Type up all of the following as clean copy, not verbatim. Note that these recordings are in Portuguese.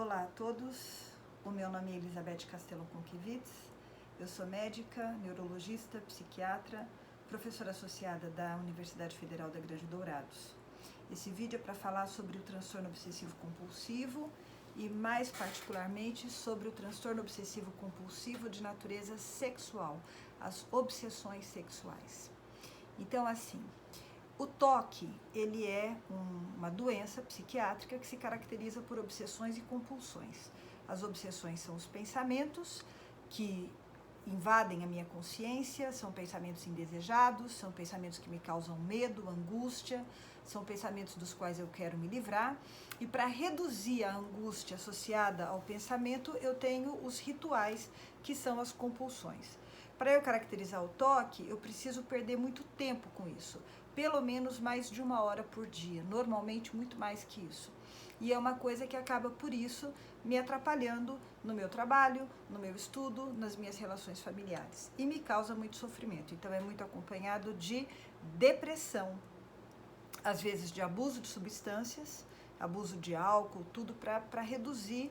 Olá a todos, o meu nome é Elizabeth Castelo Conquivitz, eu sou médica, neurologista, psiquiatra, professora associada da Universidade Federal da Grande Dourados. Esse vídeo é para falar sobre o transtorno obsessivo compulsivo e mais particularmente sobre o transtorno obsessivo compulsivo de natureza sexual, as obsessões sexuais. Então, assim, o TOC, ele é uma doença psiquiátrica que se caracteriza por obsessões e compulsões. As obsessões são os pensamentos que invadem a minha consciência, são pensamentos indesejados, são pensamentos que me causam medo, angústia, são pensamentos dos quais eu quero me livrar. E para reduzir a angústia associada ao pensamento, eu tenho os rituais, que são as compulsões. Para eu caracterizar o TOC, eu preciso perder muito tempo com isso, pelo menos mais de 1 hora por dia, normalmente muito mais que isso. E é uma coisa que acaba, por isso, me atrapalhando no meu trabalho, no meu estudo, nas minhas relações familiares. E me causa muito sofrimento. Então, é muito acompanhado de depressão, às vezes de abuso de substâncias, abuso de álcool, tudo para reduzir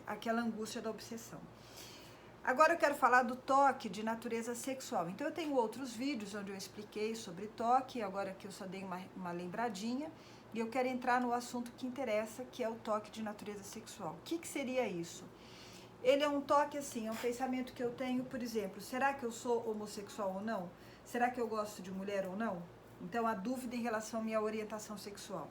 aquela angústia da obsessão. Agora eu quero falar do TOC de natureza sexual. Então eu tenho outros vídeos onde eu expliquei sobre TOC, agora que eu só dei uma lembradinha, e eu quero entrar no assunto que interessa, que é o TOC de natureza sexual. O que seria isso? Ele é um TOC assim, é um pensamento que eu tenho, por exemplo, será que eu sou homossexual ou não? Será que eu gosto de mulher ou não? Então a dúvida em relação à minha orientação sexual.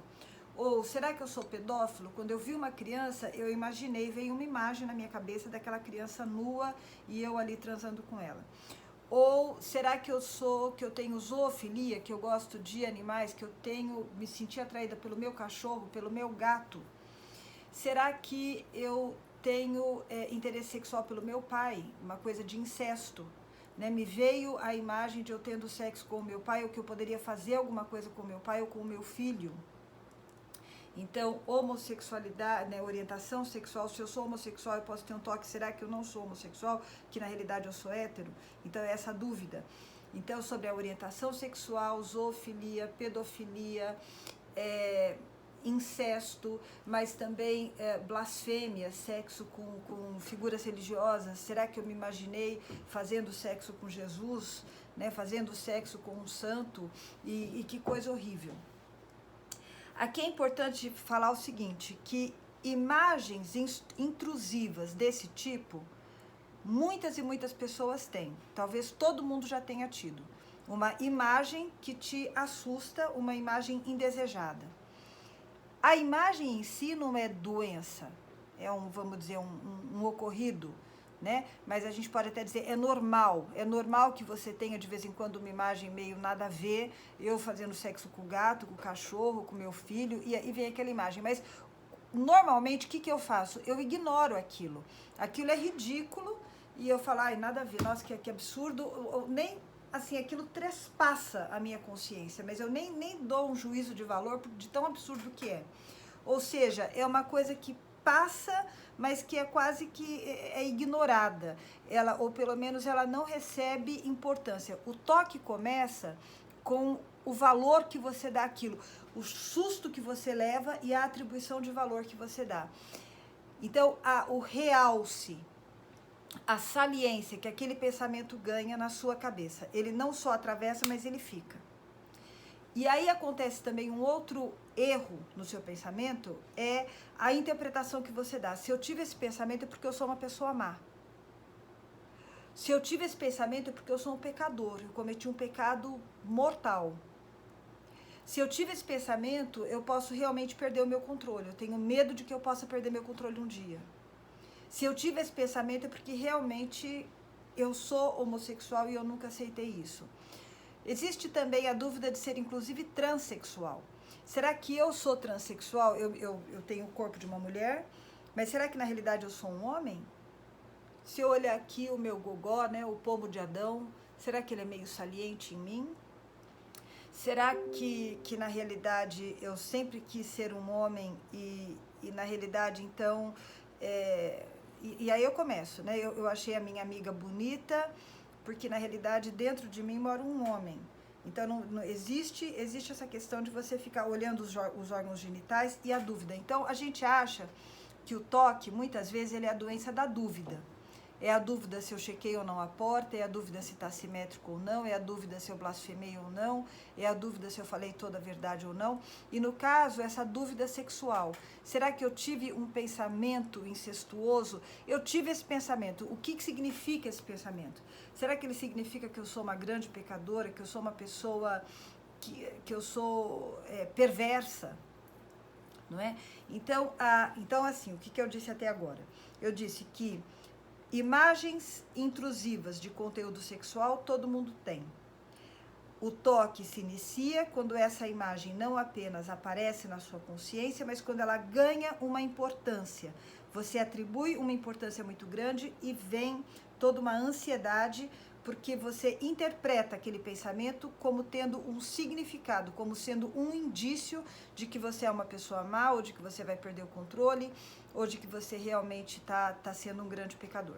Ou será que eu sou pedófilo? Quando eu vi uma criança, eu imaginei, veio uma imagem na minha cabeça daquela criança nua e eu ali transando com ela. Ou será que eu tenho zoofilia, que eu gosto de animais, que eu me senti atraída pelo meu cachorro, pelo meu gato? Será que eu tenho interesse sexual pelo meu pai, uma coisa de incesto? Né? Me veio a imagem de eu tendo sexo com o meu pai, ou que eu poderia fazer alguma coisa com o meu pai ou com o meu filho. Então, homossexualidade, né, orientação sexual, se eu sou homossexual, eu posso ter um TOC, será que eu não sou homossexual? Que na realidade eu sou hétero? Então, é essa dúvida. Então, sobre a orientação sexual, zoofilia, pedofilia, incesto, mas também blasfêmia, sexo com figuras religiosas. Será que eu me imaginei fazendo sexo com Jesus, né, fazendo sexo com um santo? E que coisa horrível. Aqui é importante falar o seguinte, que imagens intrusivas desse tipo, muitas e muitas pessoas têm. Talvez todo mundo já tenha tido. Uma imagem que te assusta, uma imagem indesejada. A imagem em si não é doença, é vamos dizer, um ocorrido, né? Mas a gente pode até dizer, é normal que você tenha de vez em quando uma imagem meio nada a ver, eu fazendo sexo com o gato, com o cachorro, com o meu filho, e vem aquela imagem, mas normalmente o que eu faço? Eu ignoro aquilo é ridículo, e eu falo, ai, nada a ver, nossa, que absurdo, ou nem, assim, aquilo trespassa a minha consciência, mas eu nem dou um juízo de valor de tão absurdo que é. Ou seja, é uma coisa que passa, mas que é quase que ignorada, ou pelo menos ela não recebe importância. O TOC começa com o valor que você dá àquilo, o susto que você leva e a atribuição de valor que você dá. Então, o realce, a saliência que aquele pensamento ganha na sua cabeça, ele não só atravessa, mas ele fica. E aí acontece também um outro erro no seu pensamento, é a interpretação que você dá. Se eu tive esse pensamento é porque eu sou uma pessoa má. Se eu tive esse pensamento é porque eu sou um pecador, eu cometi um pecado mortal. Se eu tive esse pensamento, eu posso realmente perder o meu controle, eu tenho medo de que eu possa perder meu controle um dia. Se eu tive esse pensamento é porque realmente eu sou homossexual e eu nunca aceitei isso. Existe também a dúvida de ser, inclusive, transexual. Será que eu sou transexual? Eu tenho o corpo de uma mulher, mas será que na realidade eu sou um homem? Se eu olhar aqui o meu gogó, né, o pomo de Adão, será que ele é meio saliente em mim? Será que na realidade eu sempre quis ser um homem e na realidade então... E aí eu começo, né? Eu achei a minha amiga bonita, porque na realidade dentro de mim mora um homem. Então, não existe essa questão de você ficar olhando os órgãos genitais e a dúvida. Então, a gente acha que o toque, muitas vezes, ele é a doença da dúvida. É a dúvida se eu chequei ou não a porta, é a dúvida se está simétrico ou não, é a dúvida se eu blasfemei ou não, é a dúvida se eu falei toda a verdade ou não. E no caso, essa dúvida sexual. Será que eu tive um pensamento incestuoso? Eu tive esse pensamento. O que significa esse pensamento? Será que ele significa que eu sou uma grande pecadora, que eu sou uma pessoa que eu sou perversa? Não é? Então, assim, o que eu disse até agora? Eu disse que imagens intrusivas de conteúdo sexual todo mundo tem. O toque se inicia quando essa imagem não apenas aparece na sua consciência, mas quando ela ganha uma importância. Você atribui uma importância muito grande e vem toda uma ansiedade, porque você interpreta aquele pensamento como tendo um significado, como sendo um indício de que você é uma pessoa má, ou de que você vai perder o controle, ou de que você realmente tá sendo um grande pecador.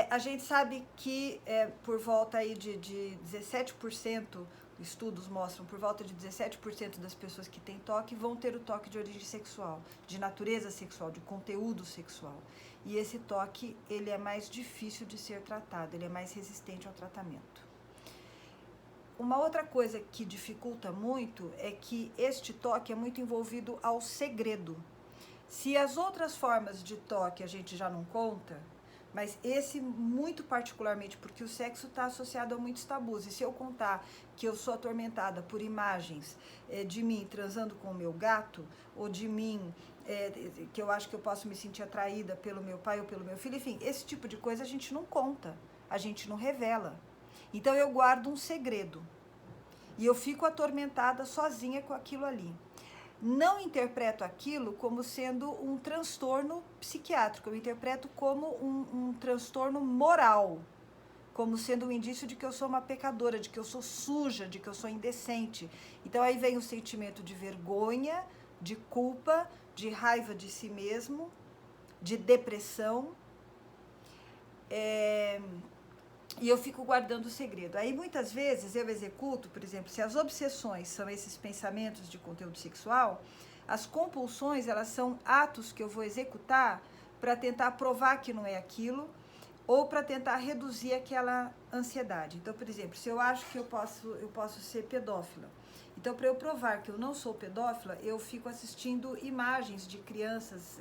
A gente sabe que por volta aí de 17%, estudos mostram, por volta de 17% das pessoas que têm toque vão ter o toque de origem sexual, de natureza sexual, de conteúdo sexual. E esse toque, ele é mais difícil de ser tratado, ele é mais resistente ao tratamento. Uma outra coisa que dificulta muito é que este toque é muito envolvido ao segredo. Se as outras formas de toque a gente já não conta, mas esse muito particularmente porque o sexo está associado a muitos tabus. E se eu contar que eu sou atormentada por imagens de mim transando com o meu gato, ou de mim que eu acho que eu posso me sentir atraída pelo meu pai ou pelo meu filho, enfim, esse tipo de coisa a gente não conta, a gente não revela. Então eu guardo um segredo e eu fico atormentada sozinha com aquilo ali. Não interpreto aquilo como sendo um transtorno psiquiátrico, eu interpreto como um transtorno moral, como sendo um indício de que eu sou uma pecadora, de que eu sou suja, de que eu sou indecente. Então aí vem o sentimento de vergonha, de culpa, de raiva de si mesmo, de depressão, e eu fico guardando o segredo. Aí muitas vezes eu executo, por exemplo, se as obsessões são esses pensamentos de conteúdo sexual, as compulsões, elas são atos que eu vou executar para tentar provar que não é aquilo, ou para tentar reduzir aquela ansiedade. Então, por exemplo, se eu acho que eu posso ser pedófila, então, para eu provar que eu não sou pedófila, eu fico assistindo imagens de crianças,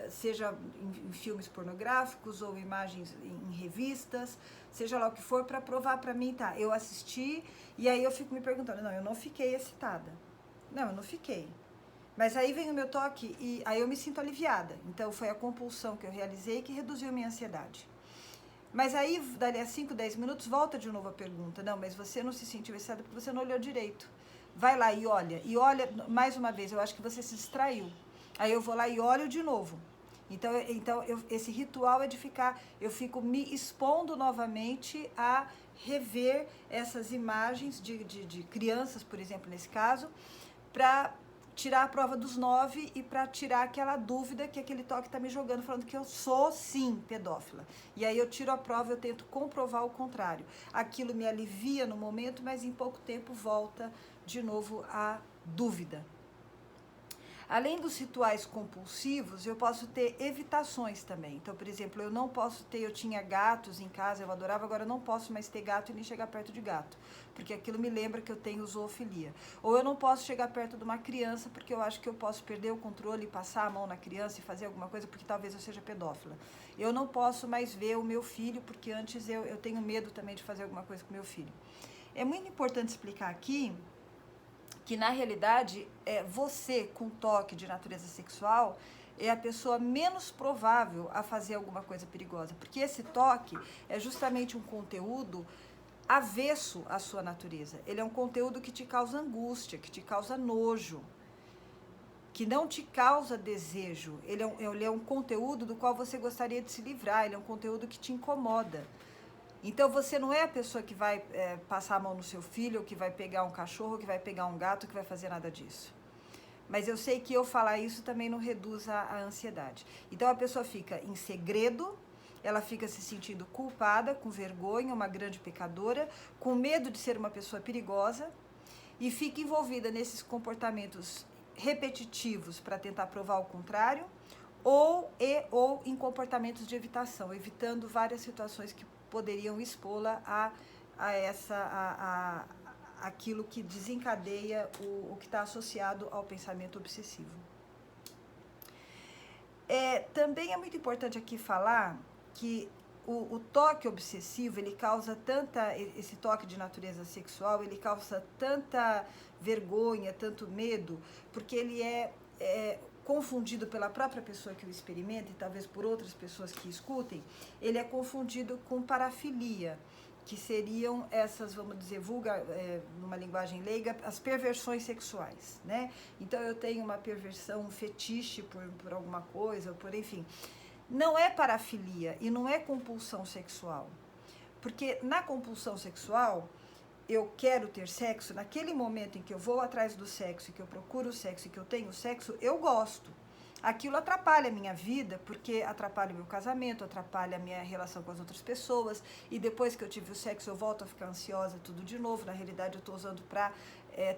seja em filmes pornográficos ou imagens em revistas, seja lá o que for, para provar para mim, tá, eu assisti, e aí eu fico me perguntando, não, eu não fiquei excitada. Não, eu não fiquei. Mas aí vem o meu toque e aí eu me sinto aliviada. Então, foi a compulsão que eu realizei que reduziu a minha ansiedade. Mas aí, dali a 5, 10 minutos, volta de novo a pergunta. Não, mas você não se sentiu excitada porque você não olhou direito. Vai lá e olha mais uma vez, eu acho que você se distraiu. Aí eu vou lá e olho de novo. Então esse ritual é de ficar, eu fico me expondo novamente a rever essas imagens de crianças, por exemplo, nesse caso, para tirar a prova dos 9 e para tirar aquela dúvida que aquele toque está me jogando, falando que eu sou, sim, pedófila. E aí eu tiro a prova, eu tento comprovar o contrário. Aquilo me alivia no momento, mas em pouco tempo volta de novo a dúvida. Além dos rituais compulsivos, eu posso ter evitações também. Então, por exemplo, eu tinha gatos em casa, eu adorava, agora eu não posso mais ter gato e nem chegar perto de gato, porque aquilo me lembra que eu tenho zoofilia. Ou eu não posso chegar perto de uma criança, porque eu acho que eu posso perder o controle e passar a mão na criança e fazer alguma coisa, porque talvez eu seja pedófila. Eu não posso mais ver o meu filho, porque antes eu tenho medo também de fazer alguma coisa com o meu filho. É muito importante explicar aqui que, na realidade, você com toque de natureza sexual é a pessoa menos provável a fazer alguma coisa perigosa, porque esse toque é justamente um conteúdo avesso à sua natureza. Ele é um conteúdo que te causa angústia, que te causa nojo, que não te causa desejo. Ele é um conteúdo do qual você gostaria de se livrar, ele é um conteúdo que te incomoda. Então, você não é a pessoa que vai passar a mão no seu filho, ou que vai pegar um cachorro, ou que vai pegar um gato, que vai fazer nada disso. Mas eu sei que eu falar isso também não reduz a ansiedade. Então, a pessoa fica em segredo, ela fica se sentindo culpada, com vergonha, uma grande pecadora, com medo de ser uma pessoa perigosa e fica envolvida nesses comportamentos repetitivos para tentar provar o contrário ou em comportamentos de evitação, evitando várias situações que poderiam expô-la aquilo que desencadeia o que está associado ao pensamento obsessivo. Também é muito importante aqui falar que o toque obsessivo, ele causa esse toque de natureza sexual, ele causa tanta vergonha, tanto medo, porque ele é confundido pela própria pessoa que o experimenta e talvez por outras pessoas que escutem, ele é confundido com parafilia, que seriam essas, vamos dizer, numa linguagem leiga, as perversões sexuais, né? Então eu tenho uma perversão, um fetiche por alguma coisa, enfim. Não é parafilia e não é compulsão sexual, porque na compulsão sexual, eu quero ter sexo, naquele momento em que eu vou atrás do sexo, que eu procuro o sexo e que eu tenho sexo, eu gosto. Aquilo atrapalha a minha vida, porque atrapalha o meu casamento, atrapalha a minha relação com as outras pessoas, e depois que eu tive o sexo eu volto a ficar ansiosa tudo de novo. Na realidade eu estou usando para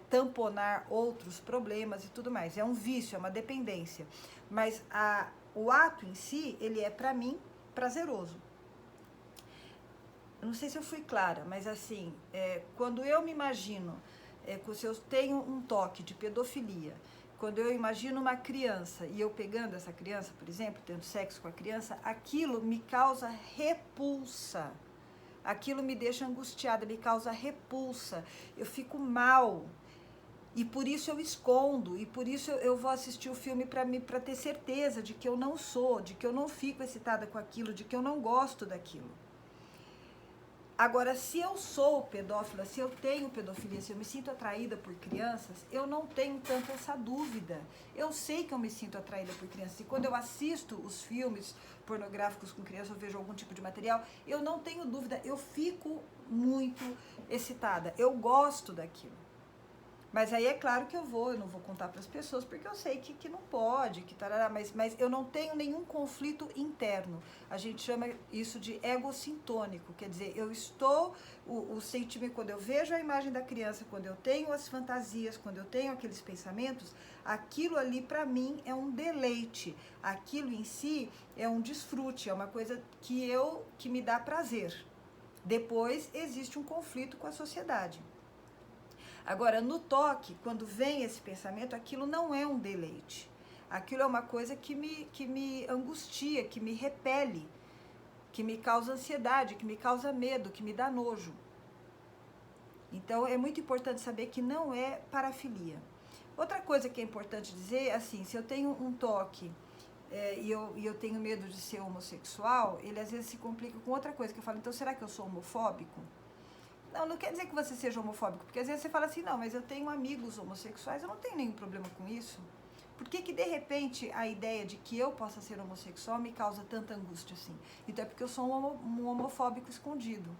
tamponar outros problemas e tudo mais. É um vício, é uma dependência, mas o ato em si, ele é para mim prazeroso. Eu não sei se eu fui clara, mas assim, quando eu me imagino, se eu tenho um toque de pedofilia, quando eu imagino uma criança e eu pegando essa criança, por exemplo, tendo sexo com a criança, aquilo me causa repulsa, aquilo me deixa angustiada, me causa repulsa, eu fico mal. E por isso eu escondo, e por isso eu vou assistir o filme para ter certeza de que eu não sou, de que eu não fico excitada com aquilo, de que eu não gosto daquilo. Agora, se eu sou pedófila, se eu tenho pedofilia, se eu me sinto atraída por crianças, eu não tenho tanto essa dúvida. Eu sei que eu me sinto atraída por crianças. E quando eu assisto os filmes pornográficos com crianças, eu vejo algum tipo de material, eu não tenho dúvida, eu fico muito excitada. Eu gosto daquilo. Mas aí é claro que eu não vou contar para as pessoas, porque eu sei que não pode, que tarará, mas eu não tenho nenhum conflito interno. A gente chama isso de egocintônico, quer dizer, o sentimento, quando eu vejo a imagem da criança, quando eu tenho as fantasias, quando eu tenho aqueles pensamentos, aquilo ali para mim é um deleite, aquilo em si é um desfrute, é uma coisa que me dá prazer. Depois existe um conflito com a sociedade. Agora, no toque, quando vem esse pensamento, aquilo não é um deleite. Aquilo é uma coisa que me angustia, que me repele, que me causa ansiedade, que me causa medo, que me dá nojo. Então, é muito importante saber que não é parafilia. Outra coisa que é importante dizer, assim, se eu tenho um toque e eu tenho medo de ser homossexual, ele às vezes se complica com outra coisa, que eu falo, então será que eu sou homofóbico? Não quer dizer que você seja homofóbico, porque às vezes você fala assim, não, mas eu tenho amigos homossexuais, eu não tenho nenhum problema com isso. Por que de repente a ideia de que eu possa ser homossexual me causa tanta angústia assim? Então é porque eu sou um homofóbico escondido.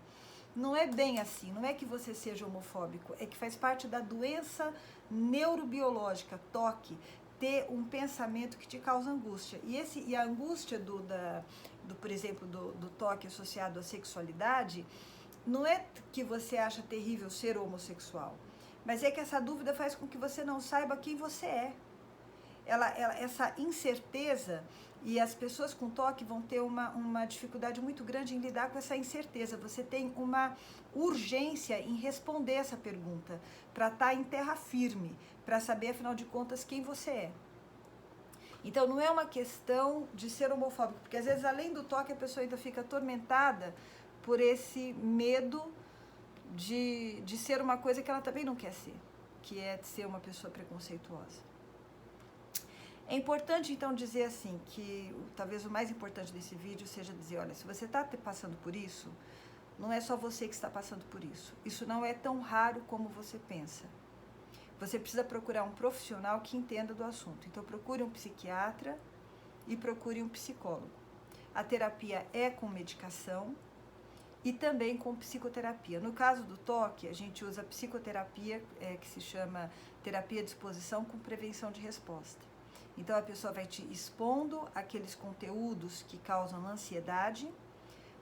Não é bem assim, não é que você seja homofóbico, é que faz parte da doença neurobiológica, toque, ter um pensamento que te causa angústia. E a angústia por exemplo, do toque associado à sexualidade, não é que você acha terrível ser homossexual, mas é que essa dúvida faz com que você não saiba quem você é. Essa incerteza, e as pessoas com toque vão ter uma dificuldade muito grande em lidar com essa incerteza. Você tem uma urgência em responder essa pergunta, para estar em terra firme, para saber, afinal de contas, quem você é. Então, não é uma questão de ser homofóbico, porque às vezes, além do toque, a pessoa ainda fica atormentada por esse medo de ser uma coisa que ela também não quer ser, que é de ser uma pessoa preconceituosa. É importante, então, dizer assim, que talvez o mais importante desse vídeo seja dizer, olha, se você está passando por isso, não é só você que está passando por isso. Isso não é tão raro como você pensa. Você precisa procurar um profissional que entenda do assunto. Então, procure um psiquiatra e procure um psicólogo. A terapia é com medicação e também com psicoterapia. No caso do toque, a gente usa psicoterapia, que se chama terapia de exposição com prevenção de resposta. Então, a pessoa vai te expondo aqueles conteúdos que causam ansiedade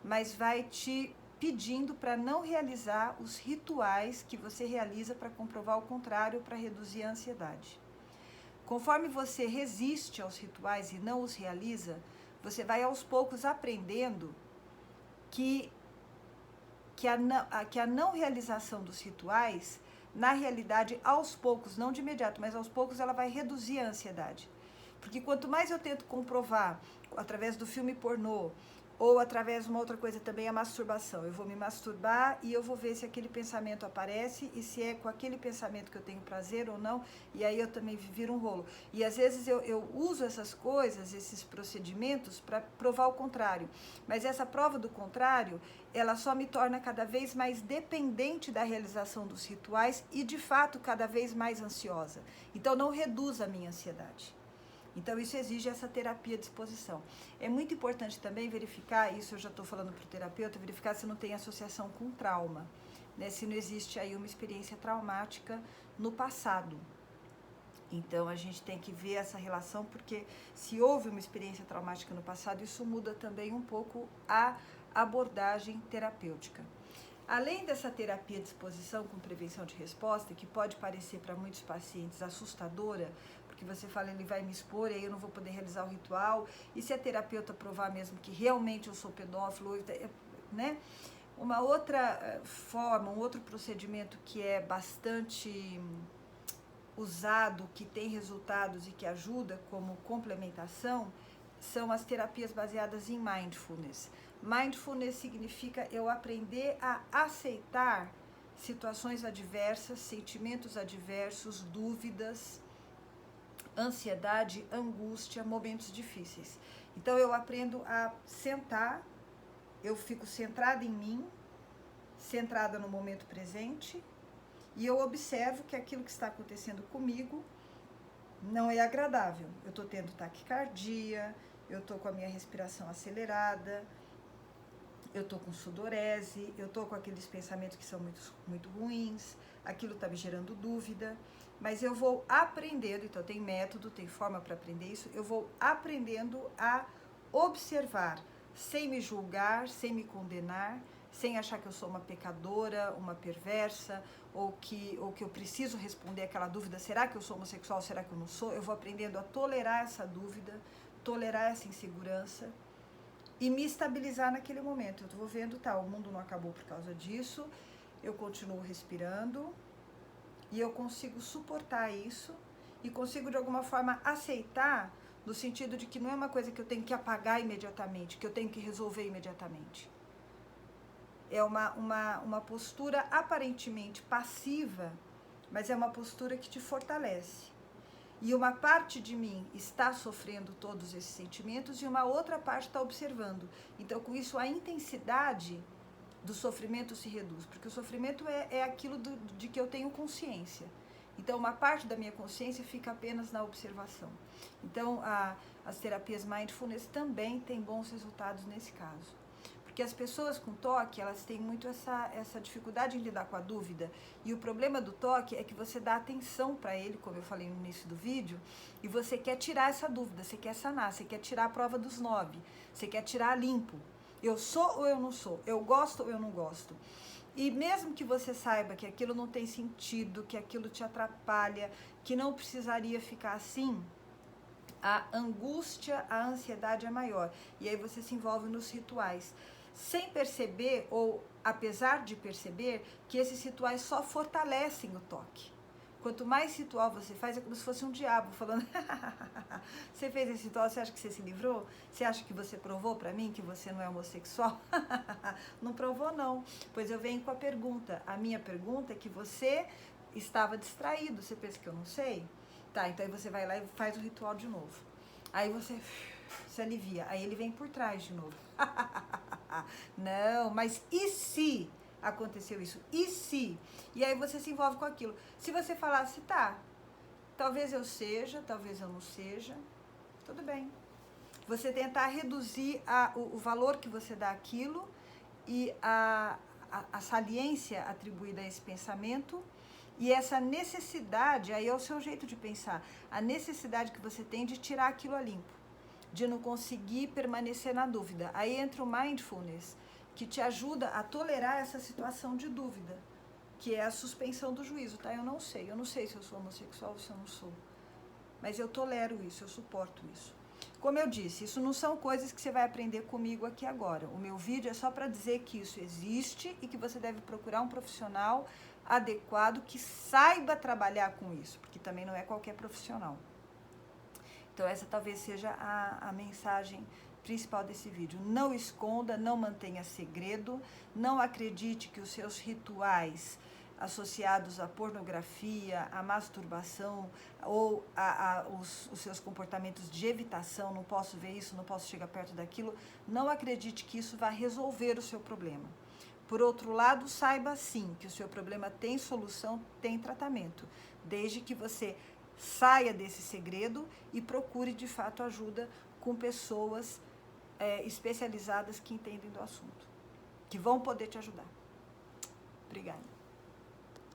mas vai te pedindo para não realizar os rituais que você realiza para comprovar o contrário, para reduzir a ansiedade. Conforme você resiste aos rituais e não os realiza, você vai aos poucos aprendendo que a não realização dos rituais, na realidade, aos poucos, não de imediato, mas aos poucos ela vai reduzir a ansiedade. Porque quanto mais eu tento comprovar, através do filme pornô, ou através de uma outra coisa também, a masturbação. Eu vou me masturbar e eu vou ver se aquele pensamento aparece e se é com aquele pensamento que eu tenho prazer ou não, e aí eu também viro um rolo. E às vezes eu uso essas coisas, esses procedimentos, para provar o contrário. Mas essa prova do contrário, ela só me torna cada vez mais dependente da realização dos rituais e, de fato, cada vez mais ansiosa. Então, não reduz a minha ansiedade. Então, isso exige essa terapia de exposição. É muito importante também verificar, isso eu já estou falando para o terapeuta, verificar se não tem associação com trauma, né? Se não existe aí uma experiência traumática no passado. Então, a gente tem que ver essa relação, porque se houve uma experiência traumática no passado, isso muda também um pouco a abordagem terapêutica. Além dessa terapia de exposição com prevenção de resposta, que pode parecer para muitos pacientes assustadora, que você fala, ele vai me expor, e aí eu não vou poder realizar o ritual, e se a terapeuta provar mesmo que realmente eu sou pedófilo, né? Uma outra forma, um outro procedimento que é bastante usado, que tem resultados e que ajuda como complementação, são as terapias baseadas em mindfulness. Mindfulness significa eu aprender a aceitar situações adversas, sentimentos adversos, dúvidas, ansiedade, angústia, momentos difíceis. Então eu aprendo a sentar, eu fico centrada em mim, centrada no momento presente, e eu observo que aquilo que está acontecendo comigo não é agradável. Eu estou tendo taquicardia, eu estou com a minha respiração acelerada, eu estou com sudorese, eu estou com aqueles pensamentos que são muito ruins, aquilo está me gerando dúvida. Mas eu vou aprendendo, então tem método, tem forma para aprender isso, eu vou aprendendo a observar, sem me julgar, sem me condenar, sem achar que eu sou uma pecadora, uma perversa, ou que eu preciso responder aquela dúvida, será que eu sou homossexual, será que eu não sou? Eu vou aprendendo a tolerar essa dúvida, tolerar essa insegurança e me estabilizar naquele momento. Eu vou vendo, tá, o mundo não acabou por causa disso, eu continuo respirando, e eu consigo suportar isso e consigo de alguma forma aceitar, no sentido de que não é uma coisa que eu tenho que apagar imediatamente, que eu tenho que resolver imediatamente. É uma postura aparentemente passiva, mas é uma postura que te fortalece. E uma parte de mim está sofrendo todos esses sentimentos e uma outra parte está observando. Então, com isso, a intensidade do sofrimento se reduz, porque o sofrimento é aquilo de que eu tenho consciência. Então, uma parte da minha consciência fica apenas na observação. Então, as terapias mindfulness também têm bons resultados nesse caso. Porque as pessoas com toque, elas têm muito essa dificuldade em lidar com a dúvida. E o problema do toque é que você dá atenção para ele, como eu falei no início do vídeo, e você quer tirar essa dúvida, você quer sanar, você quer tirar a prova dos 9, você quer tirar limpo. Eu sou ou eu não sou? Eu gosto ou eu não gosto? E mesmo que você saiba que aquilo não tem sentido, que aquilo te atrapalha, que não precisaria ficar assim, a angústia, a ansiedade é maior. E aí você se envolve nos rituais, sem perceber, ou apesar de perceber, que esses rituais só fortalecem o toque. Quanto mais ritual você faz, é como se fosse um diabo falando, você fez esse ritual, você acha que você se livrou? Você acha que você provou para mim que você não é homossexual? Não provou, não. Pois eu venho com a pergunta. A minha pergunta é que você estava distraído. Você pensa que eu não sei? Tá, então aí você vai lá e faz o ritual de novo. Aí você se alivia. Aí ele vem por trás de novo. Não, mas e se aconteceu isso? E se? E aí você se envolve com aquilo. Se você falasse, tá, talvez eu seja, talvez eu não seja, tudo bem. Você tentar reduzir o valor que você dá àquilo e a saliência atribuída a esse pensamento e essa necessidade, aí é o seu jeito de pensar, a necessidade que você tem de tirar aquilo a limpo, de não conseguir permanecer na dúvida. Aí entra o mindfulness, que te ajuda a tolerar essa situação de dúvida, que é a suspensão do juízo, tá? Eu não sei se eu sou homossexual ou se eu não sou, mas eu tolero isso, eu suporto isso. Como eu disse, isso não são coisas que você vai aprender comigo aqui agora. O meu vídeo é só para dizer que isso existe e que você deve procurar um profissional adequado que saiba trabalhar com isso, porque também não é qualquer profissional. Então essa talvez seja a mensagem principal desse vídeo. Não esconda, não mantenha segredo, não acredite que os seus rituais associados à pornografia, à masturbação ou os seus comportamentos de evitação, não posso ver isso, não posso chegar perto daquilo, não acredite que isso vai resolver o seu problema. Por outro lado, saiba sim que o seu problema tem solução, tem tratamento, desde que você saia desse segredo e procure de fato ajuda com pessoas especializadas que entendem do assunto, que vão poder te ajudar. Obrigada.